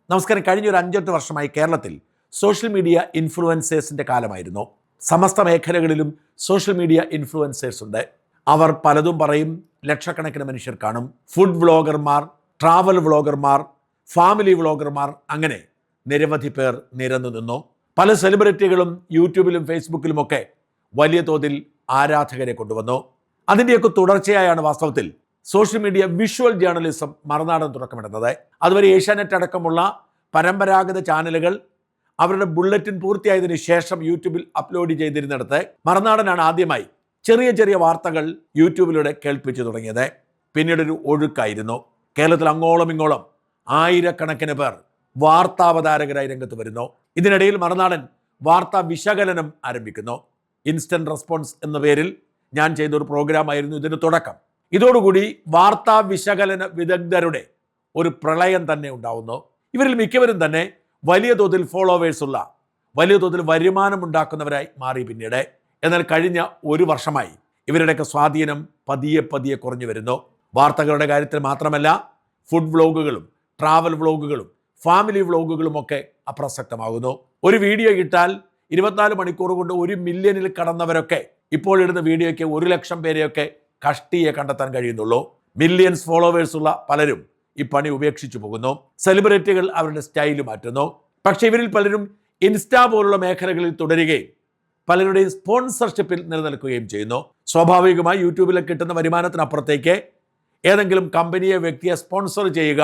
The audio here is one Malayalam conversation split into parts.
നമസ്കാരം. കഴിഞ്ഞ ഒരു 5-8 വർഷമായി കേരളത്തിൽ സോഷ്യൽ മീഡിയ ഇൻഫ്ലുവൻസേഴ്സിൻ്റെ കാലമായിരുന്നു. സമസ്ത മേഖലകളിലും സോഷ്യൽ മീഡിയ ഇൻഫ്ലുവൻസേഴ്സ് ഉണ്ട്. അവർ പലതും പറയും. ലക്ഷക്കണക്കിന് മനുഷ്യർ കാണും. ഫുഡ് വ്ളോഗർമാർ, ട്രാവൽ വ്ളോഗർമാർ, ഫാമിലി വ്ളോഗർമാർ, അങ്ങനെ നിരവധി പേർ നിരന്നു നിന്നു. പല സെലിബ്രിറ്റികളും യൂട്യൂബിലും ഫേസ്ബുക്കിലുമൊക്കെ വലിയ തോതിൽ ആരാധകരെ കൊണ്ടുവന്നു. അതിൻ്റെയൊക്കെ തുടർച്ചയായാണ് വാസ്തവത്തിൽ സോഷ്യൽ മീഡിയ വിഷ്വൽ ജേർണലിസം മറുനാടൻ തുടക്കമിടുന്നത്. അതുവരെ ഏഷ്യാനെറ്റ് അടക്കമുള്ള പരമ്പരാഗത ചാനലുകൾ അവരുടെ ബുള്ളറ്റിൻ പൂർത്തിയായതിനു ശേഷം യൂട്യൂബിൽ അപ്ലോഡ് ചെയ്തിരുന്നിടത്ത് മറുനാടനാണ് ആദ്യമായി ചെറിയ ചെറിയ വാർത്തകൾ യൂട്യൂബിലൂടെ കേൾപ്പിച്ചു തുടങ്ങിയത്. പിന്നീടൊരു ഒഴുക്കായിരുന്നു. കേരളത്തിൽ അങ്ങോളം ഇങ്ങോളം ആയിരക്കണക്കിന് പേർ വാർത്താവതാരകരായി രംഗത്ത് വരുന്നു. ഇതിനിടയിൽ മറുനാടൻ വാർത്താ വിശകലനം ആരംഭിക്കുന്നു. ഇൻസ്റ്റന്റ് റെസ്പോൺസ് എന്ന പേരിൽ ഞാൻ ചെയ്തൊരു പ്രോഗ്രാമായിരുന്നു ഇതിന് തുടക്കം. ഇതോടുകൂടി വാർത്താ വിശകലന വിദഗ്ധരുടെ ഒരു പ്രളയം തന്നെ ഉണ്ടാവുന്നു. ഇവരിൽ മിക്കവരും തന്നെ വലിയ തോതിൽ ഫോളോവേഴ്സുള്ള, വലിയ തോതിൽ വരുമാനം ഉണ്ടാക്കുന്നവരായി മാറി പിന്നീട്. എന്നാൽ കഴിഞ്ഞ ഒരു വർഷമായി ഇവരുടെയൊക്കെ സ്വാധീനം പതിയെ പതിയെ കുറഞ്ഞു വരുന്നു. വാർത്തകളുടെ കാര്യത്തിൽ മാത്രമല്ല, ഫുഡ് വ്ളോഗുകളും ട്രാവൽ വ്ളോഗുകളും ഫാമിലി വ്ളോഗുകളും ഒക്കെ അപ്രസക്തമാകുന്നു. ഒരു വീഡിയോ ഇട്ടാൽ 24 മണിക്കൂർ കൊണ്ട് 1 മില്യണിൽ കടന്നവരൊക്കെ ഇപ്പോൾ ഇടുന്ന വീഡിയോയ്ക്ക് 1 ലക്ഷം പേരെയൊക്കെ കഷ്ടിയെ കണ്ടെത്താൻ കഴിയുന്നുള്ളൂ. മില്യൺസ് ഫോളോവേഴ്സുള്ള പലരും ഈ പണി ഉപേക്ഷിച്ചു പോകുന്നു. സെലിബ്രിറ്റികൾ അവരുടെ സ്റ്റൈൽ മാറ്റുന്നു. പക്ഷേ ഇവരിൽ പലരും ഇൻസ്റ്റാ പോലുള്ള മേഖലകളിൽ തുടരുകയും പലരുടെയും സ്പോൺസർഷിപ്പിൽ നിലനിൽക്കുകയും ചെയ്യുന്നു. സ്വാഭാവികമായി യൂട്യൂബിൽ കിട്ടുന്ന വരുമാനത്തിനപ്പുറത്തേക്ക് ഏതെങ്കിലും കമ്പനിയെ, വ്യക്തിയെ സ്പോൺസർ ചെയ്യുക,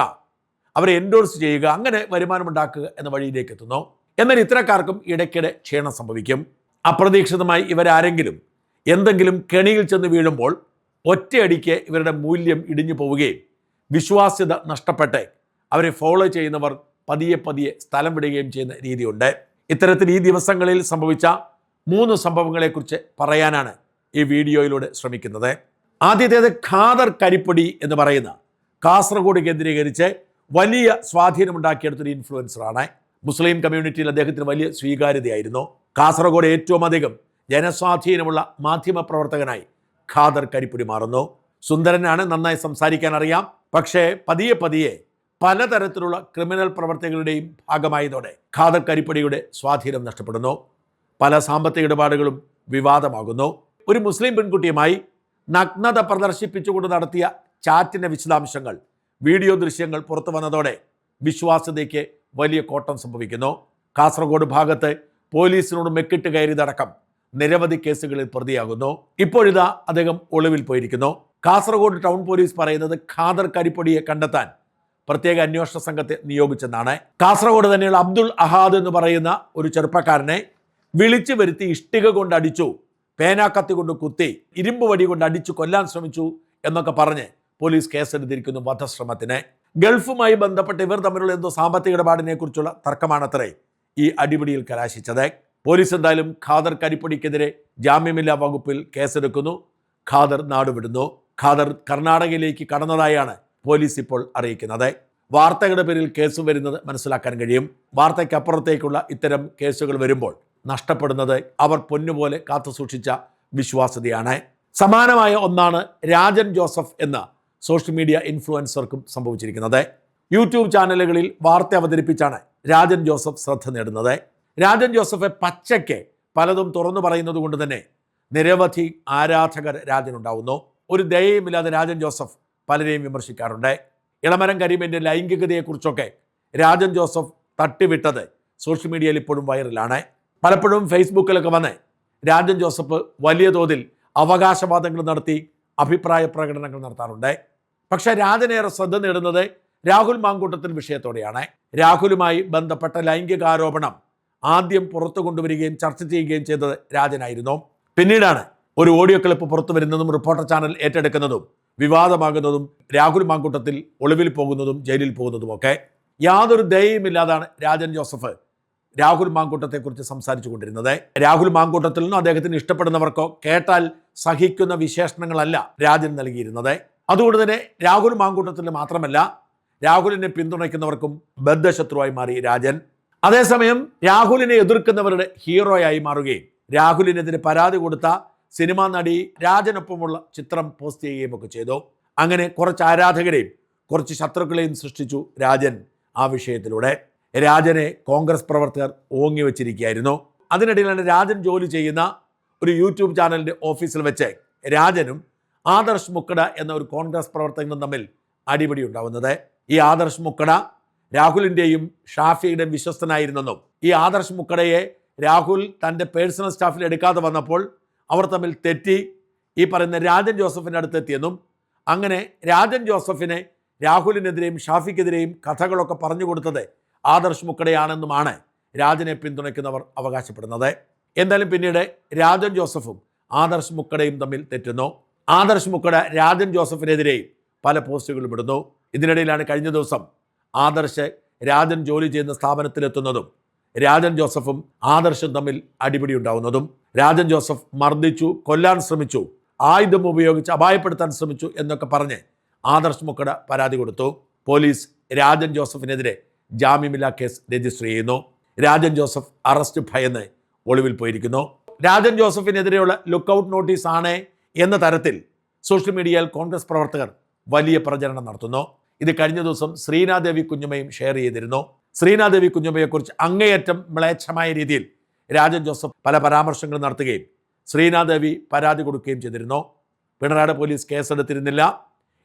അവരെ എൻഡോഴ്സ് ചെയ്യുക, അങ്ങനെ വരുമാനമുണ്ടാക്കുക എന്ന വഴിയിലേക്ക് എത്തുന്നു. എന്നാൽ ഇത്തരക്കാർക്കും ഇടയ്ക്കിടെ ക്ഷീണം സംഭവിക്കും. അപ്രതീക്ഷിതമായി ഇവരാരെങ്കിലും എന്തെങ്കിലും കെണിയിൽ ചെന്ന് വീഴുമ്പോൾ ഒറ്റയടിക്ക് ഇവരുടെ മൂല്യം ഇടിഞ്ഞു പോവുകയും വിശ്വാസ്യത നഷ്ടപ്പെട്ട് അവരെ ഫോളോ ചെയ്യുന്നവർ പതിയെ പതിയെ സ്ഥലം വിടുകയും ചെയ്യുന്ന രീതിയുണ്ട്. ഇത്തരത്തിൽ ഈ ദിവസങ്ങളിൽ സംഭവിച്ച 3 സംഭവങ്ങളെക്കുറിച്ച് പറയാനാണ് ഈ വീഡിയോയിലൂടെ ശ്രമിക്കുന്നത്. ആദ്യത്തേത് ഖാദർ കരിപ്പൊടി എന്ന് പറയുന്ന കാസർഗോഡ് കേന്ദ്രീകരിച്ച് വലിയ സ്വാധീനമുണ്ടാക്കിയെടുത്തൊരു ഇൻഫ്ലുവൻസറാണ്. മുസ്ലിം കമ്മ്യൂണിറ്റിയിൽ അദ്ദേഹത്തിന് വലിയ സ്വീകാര്യതയായിരുന്നു. കാസർഗോഡ് ഏറ്റവും അധികം ജനസ്വാധീനമുള്ള മാധ്യമ പ്രവർത്തകനായി ഖാദർ കരിപ്പൊടി മാറുന്നു. സുന്ദരനാണ്, നന്നായി സംസാരിക്കാൻ അറിയാം. പക്ഷേ പതിയെ പതിയെ പലതരത്തിലുള്ള ക്രിമിനൽ പ്രവർത്തകരുടെയും ഭാഗമായതോടെ ഖാദർ കരിപ്പൊടിയുടെ സ്വാധീനം നഷ്ടപ്പെടുന്നു. പല സാമ്പത്തിക ഇടപാടുകളും വിവാദമാകുന്നു. ഒരു മുസ്ലിം പെൺകുട്ടിയുമായി നഗ്നത പ്രദർശിപ്പിച്ചുകൊണ്ട് നടത്തിയ ചാറ്റിൻ്റെ വിശദാംശങ്ങൾ, വീഡിയോ ദൃശ്യങ്ങൾ പുറത്തു വന്നതോടെ വിശ്വാസ്യതയ്ക്ക് വലിയ കോട്ടം സംഭവിക്കുന്നു. കാസർഗോഡ് ഭാഗത്ത് പോലീസിനോട് മെക്കിട്ട് കയറിയതടക്കം നിരവധി കേസുകളിൽ പ്രതിയാകുന്നു. ഇപ്പോഴിതാ അദ്ദേഹം ഒളിവിൽ പോയിരിക്കുന്നു. കാസർഗോഡ് ടൗൺ പോലീസ് പറയുന്നത് ഖാദർ കരിപ്പൊടിയെ കണ്ടെത്താൻ പ്രത്യേക അന്വേഷണ സംഘത്തെ നിയോഗിച്ചെന്നാണ്. കാസർഗോഡ് തന്നെയുള്ള അബ്ദുൾ അഹാദ് എന്ന് പറയുന്ന ഒരു ചെറുപ്പക്കാരനെ വിളിച്ചു വരുത്തി ഇഷ്ടിക കൊണ്ട് അടിച്ചു, പേനാക്കത്തി കൊണ്ട് കുത്തി, ഇരുമ്പ് വടി കൊണ്ട് അടിച്ചു കൊല്ലാൻ ശ്രമിച്ചു എന്നൊക്കെ പറഞ്ഞ് പോലീസ് കേസെടുത്തിരിക്കുന്നു വധശ്രമത്തിന്. ഗൾഫുമായി ബന്ധപ്പെട്ട് ഇവർ തമ്മിലുള്ള എന്തോ സാമ്പത്തിക ഇടപാടിനെ കുറിച്ചുള്ള തർക്കമാണത്രേ ഈ അടിപിടിയിൽ കലാശിച്ചത്. പോലീസ് എന്തായാലും ഖാദർ കരിപ്പൊടിക്കെതിരെ ജാമ്യമില്ലാ വകുപ്പിൽ കേസെടുക്കുന്നു. ഖാദർ നാടുവിടുന്നു. ഖാദർ കർണാടകയിലേക്ക് കടന്നതായാണ് പോലീസ് ഇപ്പോൾ അറിയിക്കുന്നത്. വാർത്തകളുടെ പേരിൽ കേസ് വരുന്നത് മനസ്സിലാക്കാൻ കഴിയും. വാർത്തയ്ക്കപ്പുറത്തേക്കുള്ള ഇത്തരം കേസുകൾ വരുമ്പോൾ നഷ്ടപ്പെടുന്നത് അവർ പൊന്നുപോലെ കാത്തു സൂക്ഷിച്ച വിശ്വാസ്യതയാണ്. സമാനമായ ഒന്നാണ് രാജൻ ജോസഫ് എന്ന സോഷ്യൽ മീഡിയ ഇൻഫ്ലുവൻസർക്കും സംഭവിച്ചിരിക്കുന്നത്. യൂട്യൂബ് ചാനലുകളിൽ വാർത്ത അവതരിപ്പിച്ചാണ് രാജൻ ജോസഫ് ശ്രദ്ധ നേടുന്നത്. രാജൻ ജോസഫ് പച്ചയ്ക്ക് പലതും തുറന്നു പറയുന്നത് കൊണ്ട് തന്നെ നിരവധി ആരാധകർ രാജനുണ്ടാവുന്നു. ഒരു ദയയുമില്ലാതെ രാജൻ ജോസഫ് പലരെയും വിമർശിക്കാറുണ്ട്. ഇളമരം കരീമിൻ്റെ ലൈംഗികതയെക്കുറിച്ചൊക്കെ രാജൻ ജോസഫ് തട്ടിവിട്ടത് സോഷ്യൽ മീഡിയയിൽ ഇപ്പോഴും വൈറലാണ്. പലപ്പോഴും ഫേസ്ബുക്കിലൊക്കെ വന്ന് രാജൻ ജോസഫ് വലിയ തോതിൽ അവകാശവാദങ്ങൾ നടത്തി അഭിപ്രായ പ്രകടനങ്ങൾ നടത്താറുണ്ട്. പക്ഷേ രാജനേറെ ശ്രദ്ധ നേടുന്നത് രാഹുൽ മാങ്കൂട്ടത്തിൽ വിഷയത്തോടെയാണ്. രാഹുലുമായി ബന്ധപ്പെട്ട ലൈംഗികാരോപണം ആദ്യം പുറത്തു കൊണ്ടുവരികയും ചർച്ച ചെയ്യുകയും ചെയ്തത് രാജനായിരുന്നു. പിന്നീടാണ് ഒരു ഓഡിയോ ക്ലിപ്പ് പുറത്തു വരുന്നതും റിപ്പോർട്ടർ ചാനൽ ഏറ്റെടുക്കുന്നതും വിവാദമാകുന്നതും രാഹുൽ മാങ്കൂട്ടത്തിൽ ഒളിവിൽ പോകുന്നതും ജയിലിൽ പോകുന്നതുമൊക്കെ. യാതൊരു ദയയുമില്ലാതാണ് രാജൻ ജോസഫ് രാഹുൽ മാങ്കൂട്ടത്തെക്കുറിച്ച് സംസാരിച്ചു കൊണ്ടിരുന്നത്. രാഹുൽ മാങ്കൂട്ടത്തിൽ നിന്നും അദ്ദേഹത്തിന് ഇഷ്ടപ്പെടുന്നവർക്കോ കേട്ടാൽ സഹിക്കുന്ന വിശേഷണങ്ങളല്ല രാജൻ നൽകിയിരുന്നത്. അതുകൊണ്ട് തന്നെ രാഹുൽ മാങ്കൂട്ടത്തിന് മാത്രമല്ല, രാഹുലിനെ പിന്തുണയ്ക്കുന്നവർക്കും ബദ്ധശത്രുവായി മാറി രാജൻ. അതേസമയം രാഹുലിനെ എതിർക്കുന്നവരുടെ ഹീറോയായി മാറുകയും രാഹുലിനെതിരെ പരാതി കൊടുത്ത സിനിമാ നടി രാജനൊപ്പമുള്ള ചിത്രം പോസ്റ്റ് ചെയ്യുകയും ഒക്കെ ചെയ്തു. അങ്ങനെ കുറച്ച് ആരാധകരെയും കുറച്ച് ശത്രുക്കളെയും സൃഷ്ടിച്ചു രാജൻ ആ വിഷയത്തിലൂടെ. രാജനെ കോൺഗ്രസ് പ്രവർത്തകർ ഓങ്ങി വെച്ചിരിക്കുകയായിരുന്നു. അതിനിടയിലാണ് രാജൻ ജോലി ചെയ്യുന്ന ഒരു യൂട്യൂബ് ചാനലിൻ്റെ ഓഫീസിൽ വെച്ച് രാജനും ആദർശ് മുക്കട എന്ന ഒരു കോൺഗ്രസ് പ്രവർത്തകനും തമ്മിൽ അടിപിടി ഉണ്ടാവുന്നത്. ഈ ആദർശ് മുക്കട രാഹുലിൻ്റെയും ഷാഫിയുടെയും വിശ്വസ്തനായിരുന്നെന്നും ഈ ആദർശ് മുക്കടയെ രാഹുൽ തൻ്റെ പേഴ്സണൽ സ്റ്റാഫിൽ എടുക്കാതെ വന്നപ്പോൾ അവർ തമ്മിൽ തെറ്റി ഈ പറയുന്ന രാജൻ ജോസഫിൻ്റെ അടുത്തെത്തിയെന്നും അങ്ങനെ രാജൻ ജോസഫിനെ രാഹുലിനെതിരെയും ഷാഫിക്കെതിരെയും കഥകളൊക്കെ പറഞ്ഞു കൊടുത്തത് ആദർശ് മുക്കടയാണെന്നുമാണ് രാജനെ പിന്തുണയ്ക്കുന്നവർ അവകാശപ്പെടുന്നത്. എന്തായാലും പിന്നീട് രാജൻ ജോസഫും ആദർശ് മുക്കടയും തമ്മിൽ തെറ്റുന്നു. ആദർശ് മുക്കട രാജൻ ജോസഫിനെതിരെയും പല പോസ്റ്റുകളും ഇടുന്നു. ഇതിനിടയിലാണ് കഴിഞ്ഞ ദിവസം ആദർശ് രാജൻ ജോലി ചെയ്യുന്ന സ്ഥാപനത്തിലെത്തുന്നതും രാജൻ ജോസഫും ആദർശും തമ്മിൽ അടിപിടി ഉണ്ടാവുന്നതും. രാജൻ ജോസഫ് മർദ്ദിച്ചു, കൊല്ലാൻ ശ്രമിച്ചു, ആയുധം ഉപയോഗിച്ച് അപായപ്പെടുത്താൻ ശ്രമിച്ചു എന്നൊക്കെ പറഞ്ഞ് ആദർശ് മുക്കട പരാതി കൊടുത്തു. പോലീസ് രാജൻ ജോസഫിനെതിരെ ജാമ്യമില്ലാ കേസ് രജിസ്റ്റർ ചെയ്യുന്നു. രാജൻ ജോസഫ് അറസ്റ്റ് ഭയന്ന് ഒളിവിൽ പോയിരിക്കുന്നു. രാജൻ ജോസഫിനെതിരെയുള്ള ലുക്കൌട്ട് നോട്ടീസ് ആണ് എന്ന തരത്തിൽ സോഷ്യൽ മീഡിയയിൽ കോൺഗ്രസ് പ്രവർത്തകർ വലിയ പ്രചരണം നടത്തുന്നു. ഇത് കഴിഞ്ഞ ദിവസം ശ്രീനാദേവി കുഞ്ഞമ്മയും ഷെയർ ചെയ്തിരുന്നു. ശ്രീനാദേവി കുഞ്ഞമ്മയെക്കുറിച്ച് അങ്ങേയറ്റം മ്ലേച്ഛമായ രീതിയിൽ രാജൻ ജോസഫ് പല പരാമർശങ്ങളും നടത്തുകയും ശ്രീനാദേവി പരാതി കൊടുക്കുകയും ചെയ്തിരുന്നു. പിണറായി പോലീസ് കേസെടുത്തിരുന്നില്ല,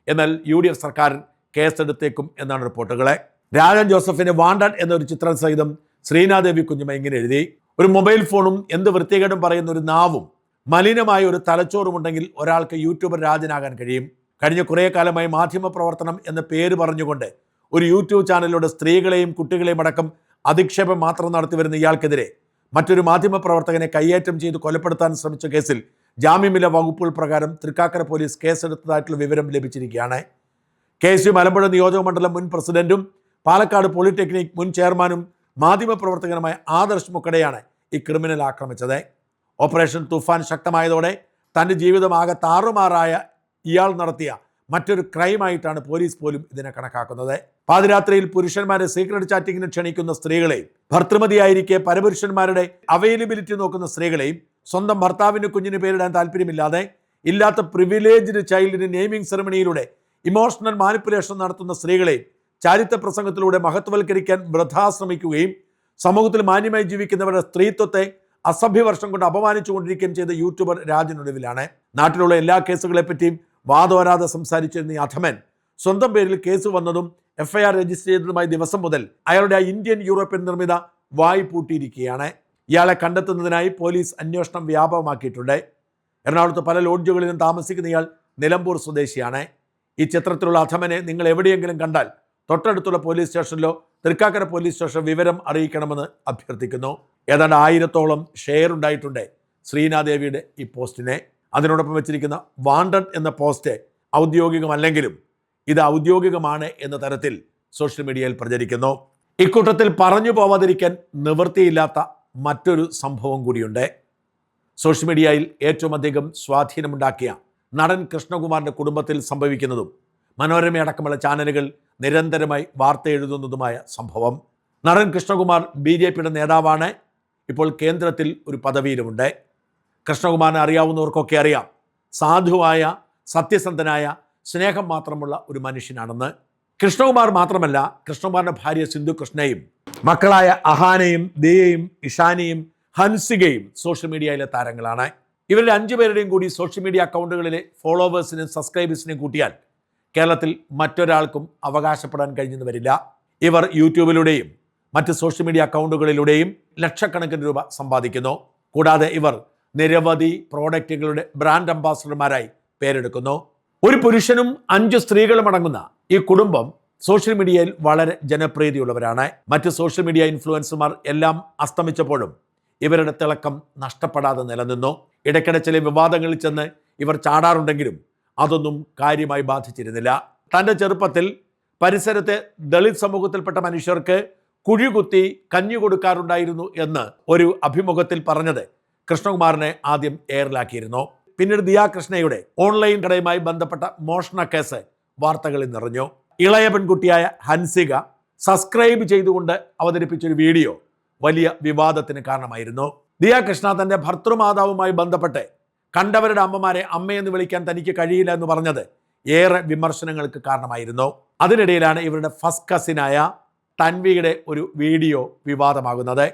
എന്നാൽ UDF സർക്കാർ കേസെടുത്തേക്കും എന്നാണ് റിപ്പോർട്ടുകൾ. രാജൻ ജോസഫിന് വാണ്ടഡ് എന്നൊരു ചിത്രം സഹിതം ശ്രീനാദേവി കുഞ്ഞമ്മ ഇങ്ങനെ എഴുതി: ഒരു മൊബൈൽ ഫോണും എന്ത് വൃത്തികേടും പറയുന്ന ഒരു നാവും മലിനമായ ഒരു തലച്ചോറുമുണ്ടെങ്കിൽ ഒരാൾക്ക് യൂട്യൂബർ രാജനാകാൻ കഴിയും. കഴിഞ്ഞ കുറേ കാലമായി മാധ്യമപ്രവർത്തനം എന്ന പേര് പറഞ്ഞുകൊണ്ട് ഒരു യൂട്യൂബ് ചാനലിലൂടെ സ്ത്രീകളെയും കുട്ടികളെയും അടക്കം അധിക്ഷേപം മാത്രം നടത്തി വരുന്ന ഇയാൾക്കെതിരെ മറ്റൊരു മാധ്യമപ്രവർത്തകനെ കയ്യേറ്റം ചെയ്ത് കൊലപ്പെടുത്താൻ ശ്രമിച്ച കേസിൽ ജാമ്യമില്ലാ വകുപ്പുകൾ പ്രകാരം തൃക്കാക്കര പോലീസ് കേസെടുത്തതായിട്ടുള്ള വിവരം ലഭിച്ചിരിക്കുകയാണ്. KSU മലമ്പുഴ നിയോജക മണ്ഡലം മുൻ പ്രസിഡന്റും പാലക്കാട് പോളിടെക്നിക് മുൻ ചെയർമാനും മാധ്യമപ്രവർത്തകനുമായ ആദർശ് മുക്കടയാണ് ഈ ക്രിമിനൽ ആക്രമിച്ചത്. ഓപ്പറേഷൻ തുഫാൻ ശക്തമായതോടെ തൻ്റെ ജീവിതം ആകെ താറുമാറായ ഇയാൾ നടത്തിയ മറ്റൊരു ക്രൈമായിട്ടാണ് പോലീസ് പോലും ഇതിനെ കണക്കാക്കുന്നത്. പാതിരാത്രിയിൽ പുരുഷന്മാരെ സീക്രട്ട് ചാറ്റിങ്ങിന് ക്ഷണിക്കുന്ന സ്ത്രീകളെയും, ഭർത്തൃമതിയായിരിക്കെ പരപുരുഷന്മാരുടെ അവൈലബിലിറ്റി നോക്കുന്ന സ്ത്രീകളെയും, സ്വന്തം ഭർത്താവിന് കുഞ്ഞിന് പേരിടാൻ താല്പര്യമില്ലാതെ ഇല്ലാത്ത പ്രിവിലേജ്ഡ് ചൈൽഡിന് നെയിമിംഗ് സെറമണിയിലൂടെ ഇമോഷണൽ മാനിപ്പുലേഷൻ നടത്തുന്ന സ്ത്രീകളെയും ചാരിത്ര പ്രസംഗത്തിലൂടെ മഹത്വവൽക്കരിക്കാൻ വൃഥാശ്രമിക്കുകയും സമൂഹത്തിൽ മാന്യമായി ജീവിക്കുന്നവരുടെ സ്ത്രീത്വത്തെ അസഭ്യവർഷം കൊണ്ട് അപമാനിച്ചുകൊണ്ടിരിക്കുകയും ചെയ്ത യൂട്യൂബർ രാജനൊടുവിലാണ്. നാട്ടിലുള്ള എല്ലാ കേസുകളെപ്പറ്റിയും വാദോരാതെ സംസാരിച്ചിരുന്ന ഈ അധമൻ സ്വന്തം പേരിൽ കേസ് വന്നതും FIR രജിസ്റ്റർ ചെയ്തതുമായ ദിവസം മുതൽ അയാളുടെ ഇന്ത്യൻ യൂറോപ്യൻ നിർമ്മിത വായ് പൂട്ടിയിരിക്കുകയാണ്. ഇയാളെ കണ്ടെത്തുന്നതിനായി പോലീസ് അന്വേഷണം വ്യാപകമാക്കിയിട്ടുണ്ട്. എറണാകുളത്ത് പല ലോഡ്ജുകളിലും താമസിക്കുന്ന ഇയാൾ നിലമ്പൂർ സ്വദേശിയാണ്. ഈ ചിത്രത്തിലുള്ള അധമനെ നിങ്ങൾ എവിടെയെങ്കിലും കണ്ടാൽ തൊട്ടടുത്തുള്ള പോലീസ് സ്റ്റേഷനിലോ തൃക്കാക്കര പോലീസ് സ്റ്റേഷൻ വിവരം അറിയിക്കണമെന്ന് അഭ്യർത്ഥിക്കുന്നു. ഏതാണ്ട് 1000-ഓളം ഷെയർ ഉണ്ടായിട്ടുണ്ട് ശ്രീനാദേവിയുടെ ഈ പോസ്റ്റിനെ. അതിനോടൊപ്പം വെച്ചിരിക്കുന്ന വാണ്ടഡ് എന്ന പോസ്റ്റ് ഔദ്യോഗികമല്ലെങ്കിലും ഇത് ഔദ്യോഗികമാണ് എന്ന തരത്തിൽ സോഷ്യൽ മീഡിയയിൽ പ്രചരിക്കുന്നു. ഇക്കൂട്ടത്തിൽ പറഞ്ഞു പോവാതിരിക്കാൻ നിവൃത്തിയില്ലാത്ത മറ്റൊരു സംഭവം കൂടിയുണ്ട്. സോഷ്യൽ മീഡിയയിൽ ഏറ്റവും അധികം സ്വാധീനമുണ്ടാക്കിയ നടൻ കൃഷ്ണകുമാറിൻ്റെ കുടുംബത്തിൽ സംഭവിക്കുന്നതും മനോരമയടക്കമുള്ള ചാനലുകൾ നിരന്തരമായി വാർത്ത എഴുതുന്നതുമായ സംഭവം. നടൻ കൃഷ്ണകുമാർ BJPയുടെ നേതാവാണ്. ഇപ്പോൾ കേന്ദ്രത്തിൽ ഒരു പദവിയിലുമുണ്ട്. കൃഷ്ണകുമാറിനെ അറിയാവുന്നവർക്കൊക്കെ അറിയാം, സാധുവായ, സത്യസന്ധനായ, സ്നേഹം മാത്രമുള്ള ഒരു മനുഷ്യനാണെന്ന്. കൃഷ്ണകുമാർ മാത്രമല്ല, കൃഷ്ണകുമാറിൻ്റെ ഭാര്യ സിന്ധു കൃഷ്ണയും മക്കളായ അഹാനയും ദിയയും ഇഷാനിയും ഹൻസികയും സോഷ്യൽ മീഡിയയിലെ താരങ്ങളാണ്. ഇവരുടെ 5 പേരുടെയും കൂടി സോഷ്യൽ മീഡിയ അക്കൗണ്ടുകളിലെ ഫോളോവേഴ്സിനും സബ്സ്ക്രൈബേഴ്സിനെയും കൂട്ടിയാൽ കേരളത്തിൽ മറ്റൊരാൾക്കും അവകാശപ്പെടാൻ കഴിഞ്ഞെന്ന് വരില്ല. ഇവർ യൂട്യൂബിലൂടെയും മറ്റ് സോഷ്യൽ മീഡിയ അക്കൗണ്ടുകളിലൂടെയും ലക്ഷക്കണക്കിന് രൂപ സമ്പാദിക്കുന്നു. കൂടാതെ ഇവർ നിരവധി പ്രോഡക്റ്റുകളുടെ ബ്രാൻഡ് അംബാസഡർമാരായി പേരെടുക്കുന്നു. ഒരു പുരുഷനും 5 സ്ത്രീകളും അടങ്ങുന്ന ഈ കുടുംബം സോഷ്യൽ മീഡിയയിൽ വളരെ ജനപ്രീതിയുള്ളവരാണ്. മറ്റ് സോഷ്യൽ മീഡിയ ഇൻഫ്ലുവൻസർമാർ എല്ലാം അസ്തമിച്ചപ്പോഴും ഇവരുടെ തിളക്കം നഷ്ടപ്പെടാതെ നിലനിന്നു. ഇടയ്ക്കിടെ ചില വിവാദങ്ങളിൽ ചെന്ന് ഇവർ ചാടാറുണ്ടെങ്കിലും അതൊന്നും കാര്യമായി ബാധിച്ചിരുന്നില്ല. തൻ്റെ ചെറുപ്പത്തിൽ പരിസരത്തെ ദളിത് സമൂഹത്തിൽപ്പെട്ട മനുഷ്യർക്ക് കുഴികുത്തി കഞ്ഞി കൊടുക്കാറുണ്ടായിരുന്നു എന്ന് ഒരു അഭിമുഖത്തിൽ പറഞ്ഞത് കൃഷ്ണകുമാറിനെ ആദ്യം എയറിലാക്കിയിരുന്നു. പിന്നീട് ദിയ കൃഷ്ണയുടെ ഓൺലൈൻ കടയുമായി ബന്ധപ്പെട്ട മോഷണ കേസ് വാർത്തകളിൽ നിറഞ്ഞു. ഇളയ പെൺകുട്ടിയായ ഹൻസിക സബ്സ്ക്രൈബ് ചെയ്തുകൊണ്ട് അവതരിപ്പിച്ചൊരു വീഡിയോ വലിയ വിവാദത്തിന് കാരണമായിരുന്നു. ദിയ കൃഷ്ണ തൻ്റെ ഭർത്തൃമാതാവുമായി ബന്ധപ്പെട്ട് കണ്ടവരുടെ അമ്മമാരെ അമ്മയെന്ന് വിളിക്കാൻ തനിക്ക് കഴിയില്ല എന്ന് പറഞ്ഞത് ഏറെ വിമർശനങ്ങൾക്ക് കാരണമായിരുന്നു. അതിനിടയിലാണ് ഇവരുടെ ഫസ്റ്റ് കസിനായ തൻവിയുടെ ഒരു വീഡിയോ വിവാദമാകുന്നത്.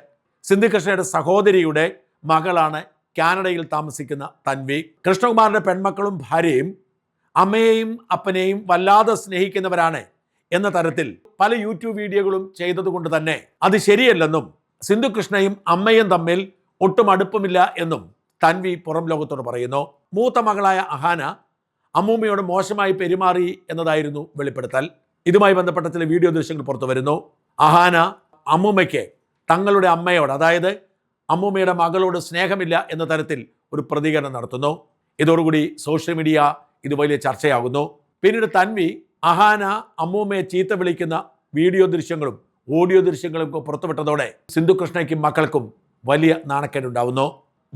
സിന്ധു കൃഷ്ണയുടെ സഹോദരിയുടെ മകളാണ് കാനഡയിൽ താമസിക്കുന്ന തൻവി. കൃഷ്ണകുമാറിൻ്റെ പെൺമക്കളും ഭാര്യയും അമ്മയെയും അപ്പനെയും വല്ലാതെ സ്നേഹിക്കുന്നവരാണ് എന്ന തരത്തിൽ പല യൂട്യൂബ് വീഡിയോകളും ചെയ്തതുകൊണ്ട് തന്നെ അത് ശരിയല്ലെന്നും സിന്ധു കൃഷ്ണയും അമ്മയും തമ്മിൽ ഒട്ടും അടുപ്പമില്ല എന്നും തൻവി പുറം ലോകത്തോട് പറയുന്നു. മൂത്ത മകളായ അഹാന അമ്മൂമ്മയോട് മോശമായി പെരുമാറി എന്നതായിരുന്നു വെളിപ്പെടുത്തൽ. ഇതുമായി ബന്ധപ്പെട്ട ചില വീഡിയോ ദൃശ്യങ്ങൾ പുറത്തു വരുന്നു. അഹാന അമ്മൂമ്മയ്ക്ക് തങ്ങളുടെ അമ്മയോട്, അതായത് അമ്മൂമ്മയുടെ മകളോട് സ്നേഹമില്ല എന്ന തരത്തിൽ ഒരു പ്രതികരണം നടത്തുന്നു. ഇതോടുകൂടി സോഷ്യൽ മീഡിയ ഇത് വലിയ ചർച്ചയാകുന്നു. പിന്നീട് തൻവി അഹാന അമ്മൂമ്മയെ ചീത്ത വിളിക്കുന്ന വീഡിയോ ദൃശ്യങ്ങളും ഓഡിയോ ദൃശ്യങ്ങളും പുറത്തുവിട്ടതോടെ സിന്ധു കൃഷ്ണയ്ക്കും മക്കൾക്കും വലിയ നാണക്കേടുണ്ടാവുന്നു.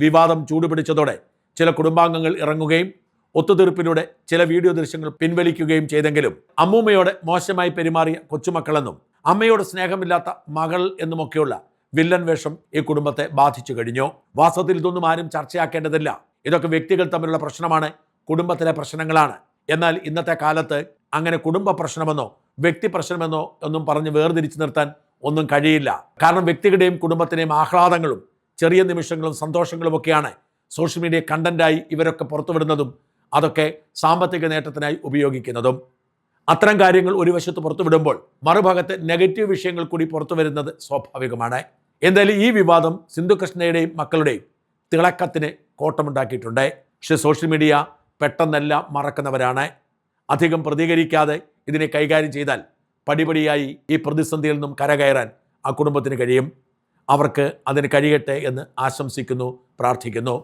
വിവാദം ചൂടുപിടിച്ചതോടെ ചില കുടുംബാംഗങ്ങൾ ഇറങ്ങുകയും ഒത്തുതീർപ്പിലൂടെ ചില വീഡിയോ ദൃശ്യങ്ങൾ പിൻവലിക്കുകയും ചെയ്തെങ്കിലും അമ്മൂമ്മയോട് മോശമായി പെരുമാറിയ കൊച്ചുമക്കളെന്നും അമ്മയോട് സ്നേഹമില്ലാത്ത മകൾ എന്നുമൊക്കെയുള്ള വില്ലൻ വേഷം ഈ കുടുംബത്തെ ബാധിച്ചു കഴിഞ്ഞു. വാസ്തവത്തിൽ ഇതൊന്നും ആരും ചർച്ചയാക്കേണ്ടതില്ല. ഇതൊക്കെ വ്യക്തികൾ തമ്മിലുള്ള പ്രശ്നമാണ്, കുടുംബത്തിലെ പ്രശ്നങ്ങളാണ്. എന്നാൽ ഇന്നത്തെ കാലത്ത് അങ്ങനെ കുടുംബ പ്രശ്നമെന്നോ വ്യക്തി പ്രശ്നമെന്നോ ഒന്നും പറഞ്ഞ് വേർതിരിച്ചു നിർത്താൻ ഒന്നും കഴിയില്ല. കാരണം വ്യക്തികളുടെയും കുടുംബത്തിൻ്റെയും ആഹ്ലാദങ്ങളും ചെറിയ നിമിഷങ്ങളും സന്തോഷങ്ങളും ഒക്കെയാണ് സോഷ്യൽ മീഡിയ കണ്ടന്റായി ഇവരൊക്കെ പുറത്തുവിടുന്നതും അതൊക്കെ സാമ്പത്തിക നേട്ടത്തിനായി ഉപയോഗിക്കുന്നതും. അത്തരം കാര്യങ്ങൾ ഒരു വശത്ത് പുറത്തുവിടുമ്പോൾ മറുഭാഗത്ത് നെഗറ്റീവ് വിഷയങ്ങൾ കൂടി പുറത്തു വരുന്നത് സ്വാഭാവികമാണ്. എന്തായാലും ഈ വിവാദം സിന്ധു കൃഷ്ണയുടെയും മക്കളുടെയും തിളക്കത്തിന് കോട്ടമുണ്ടാക്കിയിട്ടുണ്ട്. പക്ഷേ സോഷ്യൽ മീഡിയ പെട്ടെന്നെല്ലാം മറക്കുന്നവരാണ്. അധികം പ്രതികരിക്കാതെ ഇതിനെ കൈകാര്യം ചെയ്താൽ പടിപടിയായി ഈ പ്രതിസന്ധിയിൽ നിന്നും കരകയറാൻ ആ കുടുംബത്തിന് കഴിയും. അവർക്ക് അതിന് കഴിയട്ടെ എന്ന് ആശംസിക്കുന്നു, പ്രാർത്ഥിക്കുന്നു.